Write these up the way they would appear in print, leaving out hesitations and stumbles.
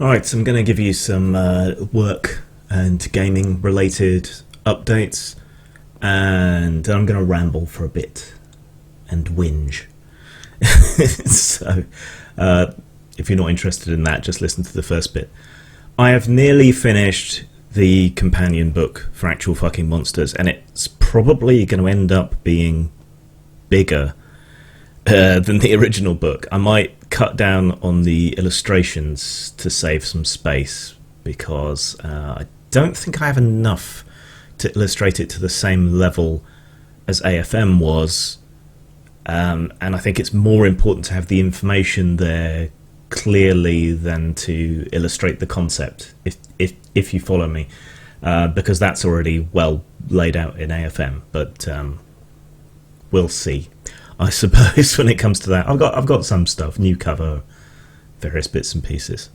Alright, so I'm going to give you some work and gaming related updates, and then I'm going to ramble for a bit and whinge. so, if you're not interested in that, just listen to the first bit. I have nearly finished the companion book for Actual Fucking Monsters, and it's probably going to end up being bigger than the original book. I might cut down on the illustrations to save some space because I don't think I have enough to illustrate it to the same level as AFM was, and I think it's more important to have the information there clearly than to illustrate the concept, if you follow me, because that's already well laid out in AFM, but we'll see, I suppose, when it comes to that. I've got some stuff, new cover, various bits and pieces.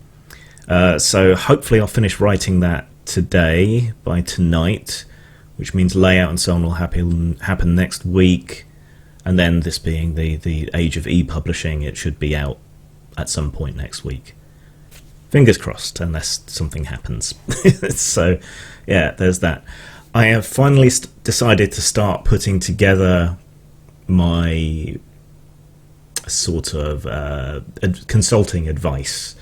So hopefully I'll finish writing that today, by tonight, which means layout and so on will happen next week. And then, this being the age of e-publishing, it should be out at some point next week. Fingers crossed, unless something happens. So, yeah, there's that. I have finally decided to start putting together my sort of consulting advice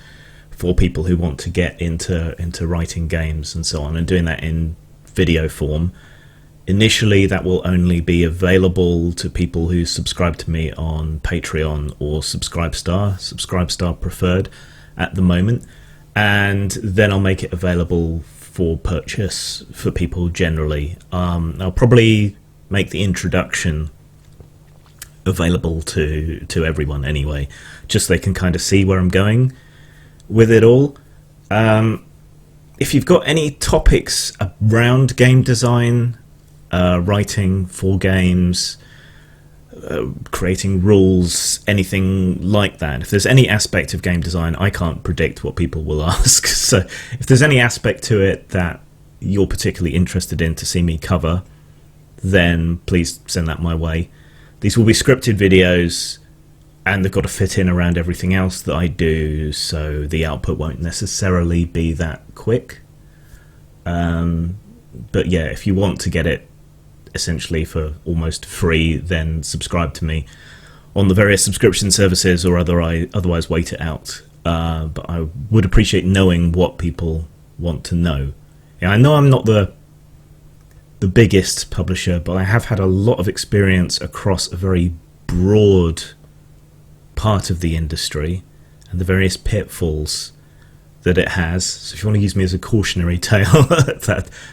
for people who want to get into writing games and so on, and doing that in video form. Initially, that will only be available to people who subscribe to me on Patreon or Subscribestar preferred at the moment, and then I'll make it available for purchase for people generally. I'll probably make the introduction available to everyone anyway, just so they can kind of see where I'm going with it all. If you've got any topics around game design, writing for games, creating rules, anything like that, if there's any aspect of game design, I can't predict what people will ask, so if there's any aspect to it that you're particularly interested in to see me cover, then please send that my way. These will be scripted videos, and they've got to fit in around everything else that I do, so the output won't necessarily be that quick. But yeah, if you want to get it essentially for almost free, then subscribe to me on the various subscription services, or otherwise wait it out. But I would appreciate knowing what people want to know. Yeah, I know I'm not the biggest publisher, but I have had a lot of experience across a very broad part of the industry and the various pitfalls that it has. So if you want to use me as a cautionary tale,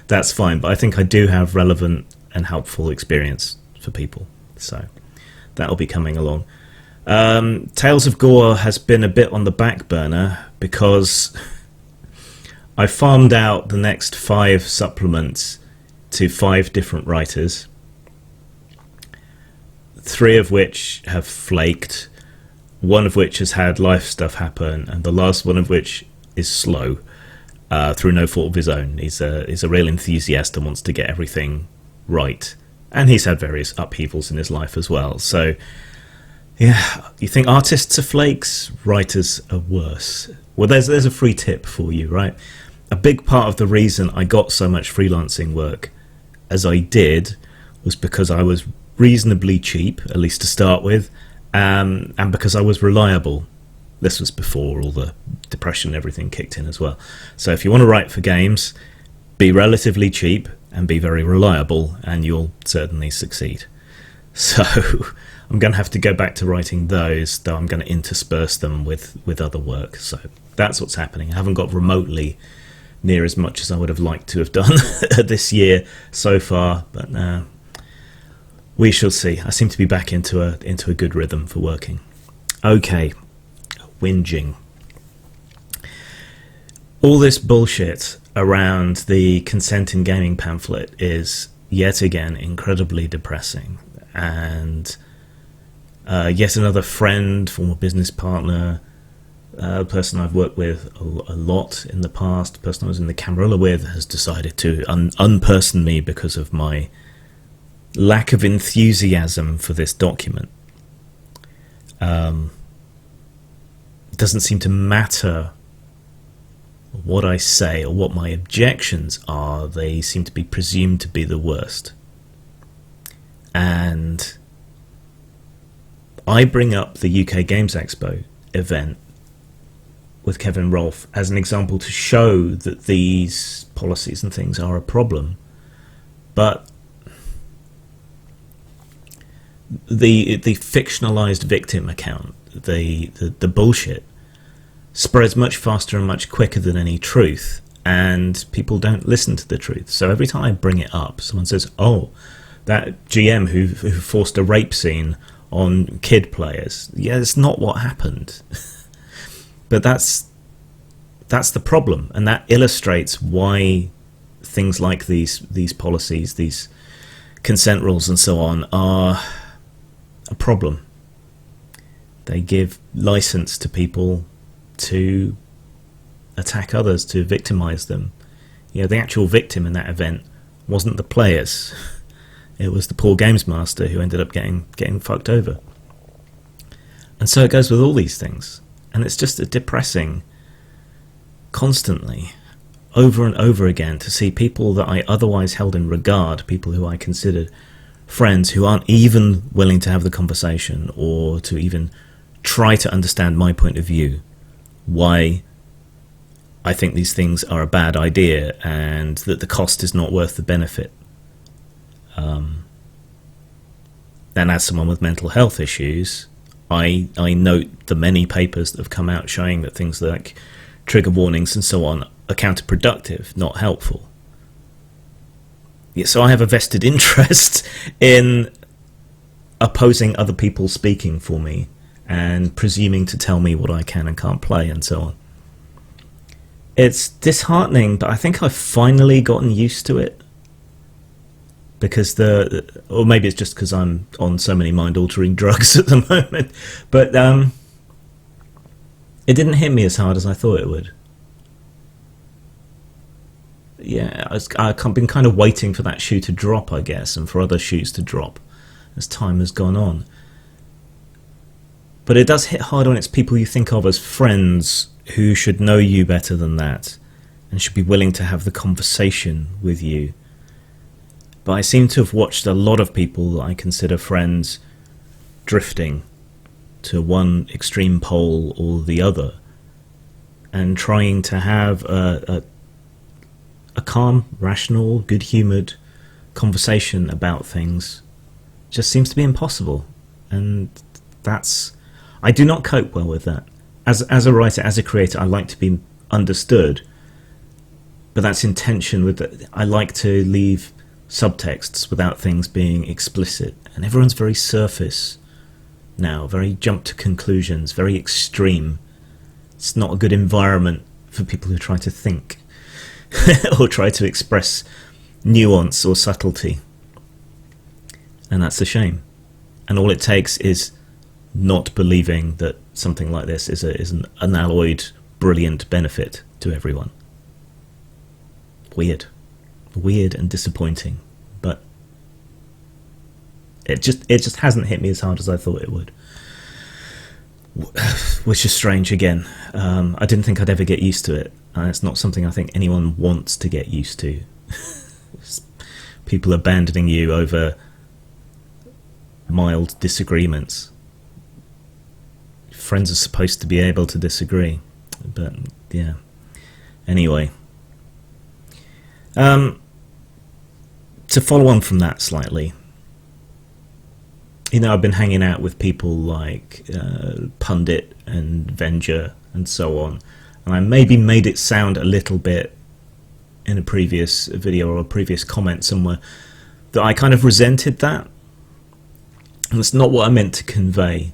that's fine, but I think I do have relevant and helpful experience for people, so that'll be coming along. Tales of Gore has been a bit on the back burner because I farmed out the next 5 supplements to 5 different writers, 3 of which have flaked, 1 of which has had life stuff happen, and the last one of which is slow, through no fault of his own. He's a real enthusiast and wants to get everything right, and he's had various upheavals in his life as well. So yeah, you think artists are flakes, writers are worse. Well, there's a free tip for you, right? A big part of the reason I got so much freelancing work as I did was because I was reasonably cheap, at least to start with, and because I was reliable. This was before all the depression and everything kicked in as well. So if you want to write for games, be relatively cheap and be very reliable, and you'll certainly succeed. So I'm going to have to go back to writing those, though I'm going to intersperse them with other work. So that's what's happening. I haven't got remotely near as much as I would have liked to have done this year so far, but we shall see. I seem to be back into a good rhythm for working. Okay, whinging. All this bullshit around the consent in gaming pamphlet is yet again incredibly depressing, and yet another friend, former business partner, person I've worked with a lot in the past, person I was in the Camarilla with, has decided to unperson me because of my lack of enthusiasm for this document. It doesn't seem to matter what I say or what my objections are, they seem to be presumed to be the worst. And I bring up the UK Games Expo event with Kevin Rolfe as an example to show that these policies and things are a problem. But the fictionalized victim account, the bullshit, spreads much faster and much quicker than any truth, and people don't listen to the truth. So every time I bring it up, someone says, oh, that GM who forced a rape scene on kid players. Yeah, it's not what happened. But that's the problem, and that illustrates why things like these policies, these consent rules and so on, are a problem. They give license to people to attack others, to victimize them. You know, the actual victim in that event wasn't the players. It was the poor games master who ended up getting fucked over. And so it goes with all these things. And it's just depressing constantly, over and over again, to see people that I otherwise held in regard, people who I considered friends, who aren't even willing to have the conversation or to even try to understand my point of view, why I think these things are a bad idea and that the cost is not worth the benefit. And as someone with mental health issues, I note the many papers that have come out showing that things like trigger warnings and so on are counterproductive, not helpful. Yeah, so I have a vested interest in opposing other people speaking for me and presuming to tell me what I can and can't play and so on. It's disheartening, but I think I've finally gotten used to it. Because or maybe it's just because I'm on so many mind-altering drugs at the moment, but it didn't hit me as hard as I thought it would. Yeah, I've been kind of waiting for that shoe to drop, I guess, and for other shoes to drop as time has gone on. But it does hit hard when it's people you think of as friends who should know you better than that and should be willing to have the conversation with you. But I seem to have watched a lot of people that I consider friends drifting to one extreme pole or the other, and trying to have a calm, rational, good-humoured conversation about things just seems to be impossible. And I do not cope well with that. As a writer, as a creator, I like to be understood, but that's in tension with it. I like to leave subtexts without things being explicit, and everyone's very surface now, very jump to conclusions, very extreme. It's not a good environment for people who try to think or try to express nuance or subtlety, and that's a shame. And all it takes is not believing that something like this is an unalloyed brilliant benefit to everyone. Weird and disappointing, but it just hasn't hit me as hard as I thought it would, which is strange again. I didn't think I'd ever get used to it, and it's not something I think anyone wants to get used to. People abandoning you over mild disagreements. Friends are supposed to be able to disagree, but yeah. Anyway, to follow on from that slightly, I've been hanging out with people like Pundit and Venger and so on, and I maybe made it sound a little bit in a previous video or a previous comment somewhere that I kind of resented that, and it's not what I meant to convey.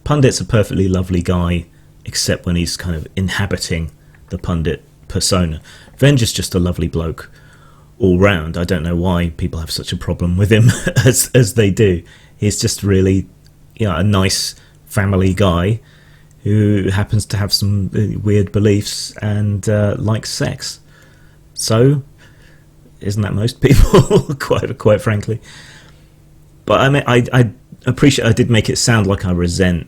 Pundit's a perfectly lovely guy, except when he's kind of inhabiting the Pundit persona. Venger's just a lovely bloke all round. I don't know why people have such a problem with him as they do. He's just really a nice family guy who happens to have some weird beliefs and likes sex. So, isn't that most people? quite frankly. But I mean, I appreciate I did make it sound like I resent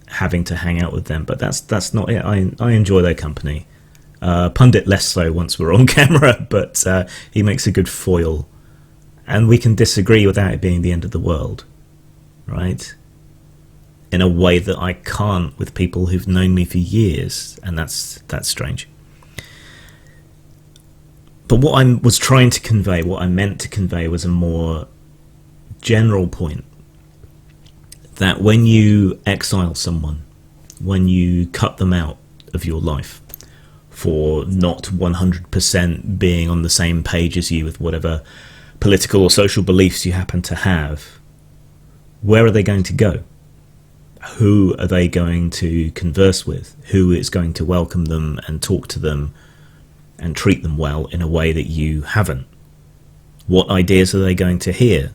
having to hang out with them, but that's not it. I enjoy their company, Pundit less so once we're on camera, but he makes a good foil. And we can disagree without it being the end of the world, right? In a way that I can't with people who've known me for years, and that's strange. But what I was trying to convey, what I meant to convey, was a more general point. That when you exile someone, when you cut them out of your life for not 100% being on the same page as you with whatever political or social beliefs you happen to have, where are they going to go? Who are they going to converse with? Who is going to welcome them and talk to them and treat them well in a way that you haven't? What ideas are they going to hear?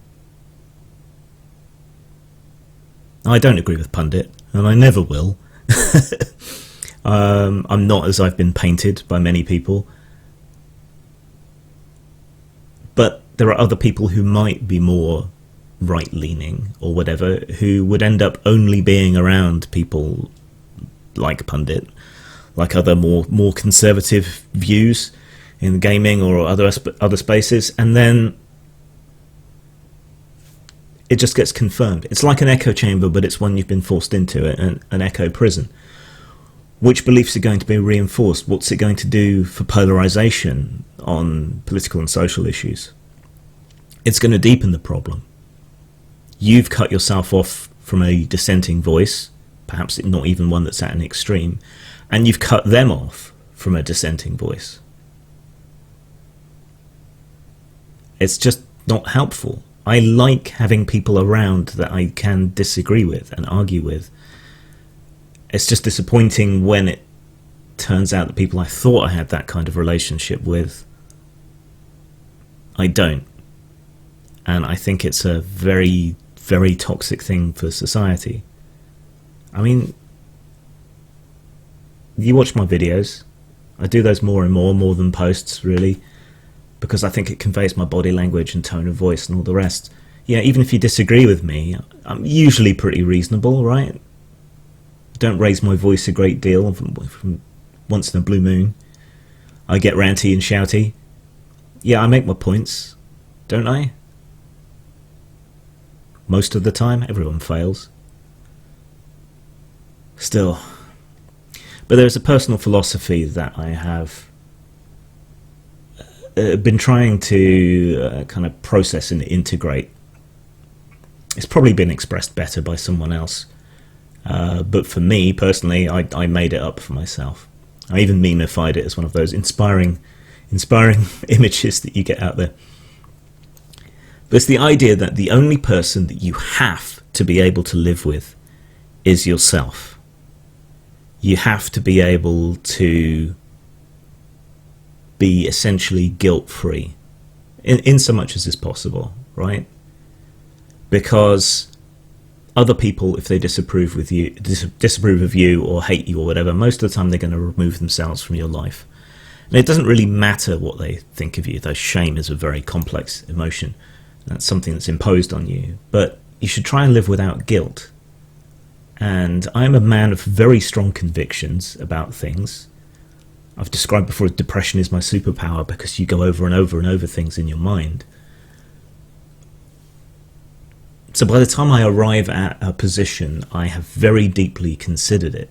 I don't agree with Pundit, and I never will. I'm not as I've been painted by many people. But there are other people who might be more right-leaning or whatever, who would end up only being around people like Pundit, like other more conservative views in gaming or other spaces, and then it just gets confirmed. It's like an echo chamber, but it's one you've been forced into, an echo prison. Which beliefs are going to be reinforced? What's it going to do for polarization on political and social issues? It's going to deepen the problem. You've cut yourself off from a dissenting voice, perhaps not even one that's at an extreme, and you've cut them off from a dissenting voice. It's just not helpful. I like having people around that I can disagree with and argue with. It's just disappointing when it turns out that people I thought I had that kind of relationship with, I don't. And I think it's a very, very toxic thing for society. I mean, you watch my videos. I do those more and more than posts, really, because I think it conveys my body language and tone of voice and all the rest. Yeah, even if you disagree with me, I'm usually pretty reasonable, right? Don't raise my voice a great deal from once in a blue moon. I get ranty and shouty. Yeah, I make my points, don't I? Most of the time, everyone fails. Still. But there's a personal philosophy that I have been trying to kind of process and integrate. It's probably been expressed better by someone else. But for me, personally, I made it up for myself. I even memeified it as one of those inspiring images that you get out there. But it's the idea that the only person that you have to be able to live with is yourself. You have to be able to be essentially guilt-free, in so much as is possible, right? Because other people, if they disapprove of you or hate you or whatever, most of the time they're going to remove themselves from your life. And it doesn't really matter what they think of you, though shame is a very complex emotion. That's something that's imposed on you. But you should try and live without guilt. And I'm a man of very strong convictions about things. I've described before depression is my superpower because you go over and over and over things in your mind. So by the time I arrive at a position, I have very deeply considered it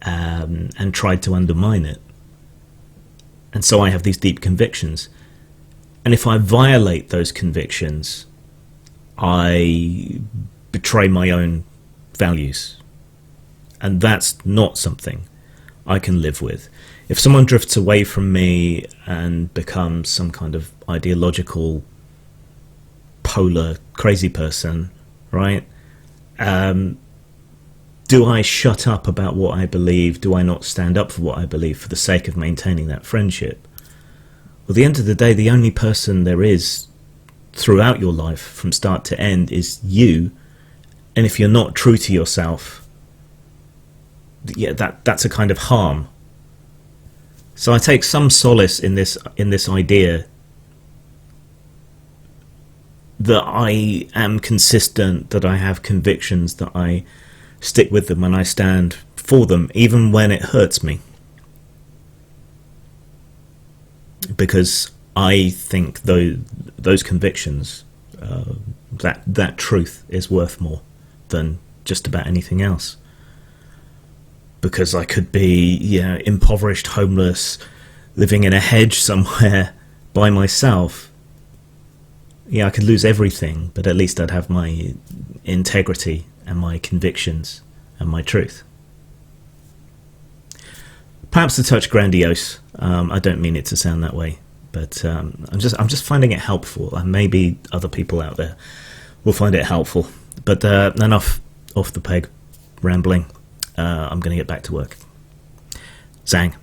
and tried to undermine it. And so I have these deep convictions. And if I violate those convictions, I betray my own values. And that's not something I can live with. If someone drifts away from me and becomes some kind of ideological polar crazy person, right? Do I shut up about what I believe? Do I not stand up for what I believe for the sake of maintaining that friendship? Well, at the end of the day, the only person there is throughout your life from start to end is you. And if you're not true to yourself, yeah, that's a kind of harm. So I take some solace in this idea that I am consistent, that I have convictions, that I stick with them and I stand for them, even when it hurts me. because I think those convictions, that truth is worth more than just about anything else. Because I could be, impoverished, homeless, living in a hedge somewhere by myself. Yeah, I could lose everything, but at least I'd have my integrity and my convictions and my truth. Perhaps a touch grandiose. I don't mean it to sound that way, but I'm just finding it helpful, and maybe other people out there will find it helpful. But enough off the peg rambling. I'm going to get back to work. Zang.